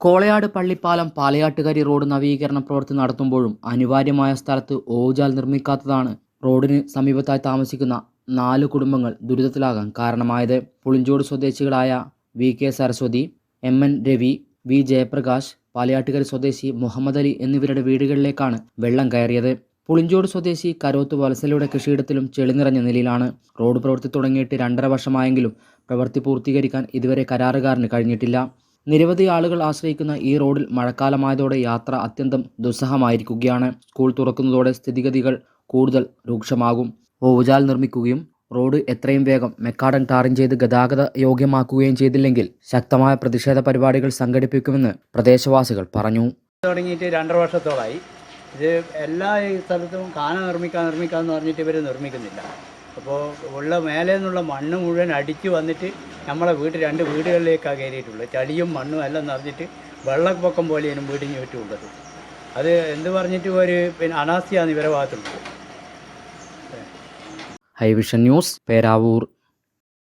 Kolayad പള്ളിപ്പാലം പാലയാട്ടുകരി road നവീകരണ പ്രവൃത്തി നടത്തുമ്പോഴും അനിവാര്യമായ സ്ഥലത്ത് ഓവുചാൽ നിർമ്മിക്കാത്തതാണ് റോഡിന് സമീപത്തായി താമസിക്കുന്ന 4 കുടുംബങ്ങൾ ദുരിതത്തിലാകാൻ കാരണമായത്. പുളിഞ്ചോട് സ്വദേശികളായ VK Saraswati, MN Ravi, V Jayaprakash, പാലയാട്ടുകരി സ്വദേശി മുഹമ്മദ് അലി എന്നിവരുടെ വീടുകളിലേക്കാണ് വെള്ളം കയറിയത്. പുളിഞ്ചോട് സ്വദേശി കരോത്ത് വത്സലയുടെ കൃഷിയിടത്തിലും ചെളി നിറഞ്ഞ നിലയിലാണ്. റോഡ് പ്രവൃത്തി തുടങ്ങിയിട്ട് 2.5 വർഷമായെങ്കിലും പ്രവൃത്തി പൂർത്തീകരിക്കാൻ ഇതുവരെ കരാറുകാരന് കഴിഞ്ഞിട്ടില്ല. നിരവധി ആളുകൾ ആശ്രയിക്കുന്ന ഈ റോഡിൽ മഴക്കാലമായതോടെ യാത്ര അത്യന്തം ദുസ്സഹമായിരിക്കുകയാണ്. സ്കൂൾ തുറക്കുന്നതോടെ സ്ഥിതിഗതികൾ കൂടുതൽ രൂക്ഷമാകും. ഓവുചാൽ നിർമ്മിക്കുകയും റോഡ് എത്രയും വേഗം മെക്കാഡൻ ടാറിങ് ചെയ്ത് ഗതാഗത യോഗ്യമാക്കുകയും ചെയ്തില്ലെങ്കിൽ ശക്തമായ പ്രതിഷേധ പരിപാടികൾ സംഘടിപ്പിക്കുമെന്ന് പ്രദേശവാസികൾ പറഞ്ഞു. തുടങ്ങിയിട്ട് 2.5 വർഷത്തോളമായി. ഇത് എല്ലാ സ്ഥലത്തും കാന നിർമ്മിക്കാമെന്ന് പറഞ്ഞിട്ട് ഇവർ നിർമ്മിക്കുന്നില്ല. അപ്പോൾ ഉള്ള മേലെ നിന്നുള്ള മണ്ണ് മുഴുവൻ അടിച്ചു വന്നിട്ട് നമ്മളെ വീട്ടിൽ 2 വീടുകളിലേക്കാണ് കയറിയിട്ടുള്ളത്. ചളിയും മണ്ണും എല്ലാം നിറഞ്ഞിട്ട് വെള്ളപ്പൊക്കം പോലെയാണ് വീടിന് ചുറ്റുമുള്ളത്. അത് എന്ത് പറഞ്ഞിട്ട് ഒരു അനാസ്ഥയാണ് ഇവരെ ഭാഗത്തുള്ളത്. ഹൈവിഷൻ ന്യൂസ്, പേരാവൂർ.